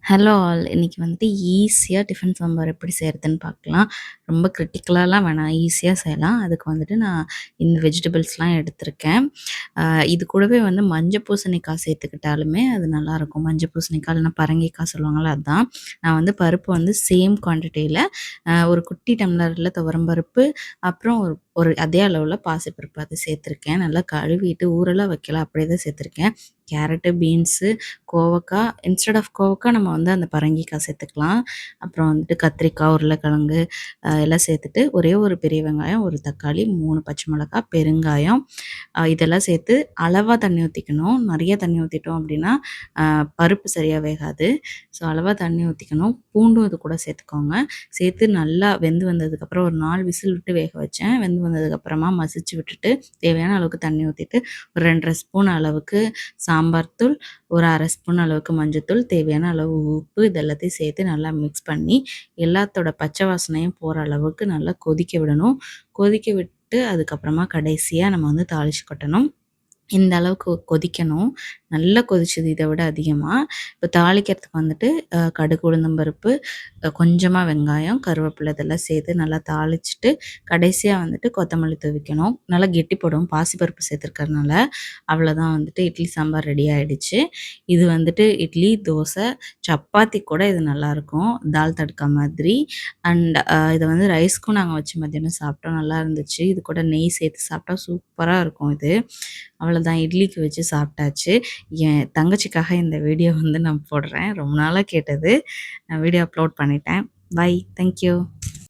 Hello all. இன்னைக்கு வந்துட்டு ஈஸியா டிஃபன் சாம்பார் எப்படி செய்றதுன்னு பார்க்கலாம். ரொம்ப கிரிட்டிக்கலாலாம் வேணாம். ஈஸியா செய்யலாம். அதுக்கு வந்துட்டு நான் இந்த வெஜிடபிள்ஸ்லாம் எடுத்திருக்கேன். அ இது கூடவே வந்து மஞ்ச பூசணிக்காய் சேர்த்துக்கிட்டாலுமே அது நல்லாயிருக்கும். மஞ்ச பூசணிக்காய் இல்லைனா பரங்கிக்காய் சொல்லுவாங்கள்ல அதான். நான் வந்து பருப்பு வந்து சேம் குவான்டிட்டியில ஒரு குட்டி டம்ளர்ல துவரம் பருப்பு, அப்புறம் ஒரு ஒரு அதே அளவுல பாசிப்பருப்பு அது சேர்த்துருக்கேன். நல்லா கழுவிட்டு ஊறலாம் வைக்கல. அப்படியே தான் சேர்த்துருக்கேன். கேரட்டு, பீன்ஸு, கோவக்கா இன்ஸ்டெட் ஆஃப் கோவக்கா நம்ம வந்து அந்த பரங்கிக்காய் சேர்த்துக்கலாம். அப்புறம் வந்துட்டு கத்திரிக்காய், உருளைக்கிழங்கு எல்லாம் சேர்த்துட்டு ஒரே ஒரு பெரிய வெங்காயம், ஒரு தக்காளி, 3 பச்சை மிளகாய், பெருங்காயம் இதெல்லாம் சேர்த்து அளவா தண்ணி ஊத்திக்கணும். நெறைய தண்ணி ஊத்திட்டோம் அப்படின்னா, பருப்பு சரியா வேகாது. ஸோ அளவா தண்ணி ஊத்திக்கணும். பூண்டும் இது கூட சேர்த்துக்கோங்க. சேர்த்து நல்லா வெந்து வந்ததுக்கப்புறம் ஒரு 4 விசில் விட்டு வேக வச்சேன். வெந்து வந்ததுக்கப்புறமா மசிச்சு விட்டுட்டு, தேவையான அளவுக்கு தண்ணி ஊத்திட்டு, ஒரு 2 1/2 ஸ்பூன் அளவுக்கு சாம்பார் தூள், ஒரு 1/2 ஸ்பூன் அளவுக்கு மஞ்சத்தூள், தேவையான அளவு உப்பு இது எல்லாத்தையும் சேர்த்து நல்லா மிக்ஸ் பண்ணி, எல்லாத்தோட பச்சை வாசனையும் போற அளவுக்கு நல்லா கொதிக்க விடணும். கொதிக்க விட்டு அதுக்கப்புறமா கடைசியா நம்ம வந்து தாளிச்சு கொட்டணும். இந்த அளவுக்கு கொதிக்கணும். நல்லா கொதிச்சது இத விட அதிகமா. இப்போ தாளிக்கிறதுக்கு வந்துட்டு கடுகு, உளுந்தம் பருப்பு, கொஞ்சமா வெங்காயம், கருவேப்பிலை இதெல்லாம் சேர்த்து நல்லா தாளிச்சுட்டு, கடைசியா வந்துட்டு கொத்தமல்லி தூவிக்கணும். நல்லா கெட்டிப்படும் பாசிப்பருப்பு சேர்த்துருக்கறனால. அவ்வளோதான் வந்துட்டு இட்லி சாம்பார் ரெடி ஆயிடுச்சு. இது வந்துட்டு இட்லி, தோசை, சப்பாத்தி கூட இது நல்லாயிருக்கும். தால் தட்கா மாதிரி. அண்ட் இத வந்து ரைஸ்க்கும் நாங்க வச்சு மதியானம் சாப்பிட்டோம். நல்லா இருந்துச்சு. இது கூட நெய் சேர்த்து சாப்பிட்டா சூப்பரா இருக்கும் இது. அவ்வளோதான் இட்லிக்கு வச்சு சாப்பிட்டாச்சு. என் தங்கச்சிக்காக இந்த வீடியோ வந்து நான் போடுறேன். ரொம்ப நாளா கேட்டது. நான் வீடியோ அப்லோட் பண்ணிட்டேன். பை. Thank you.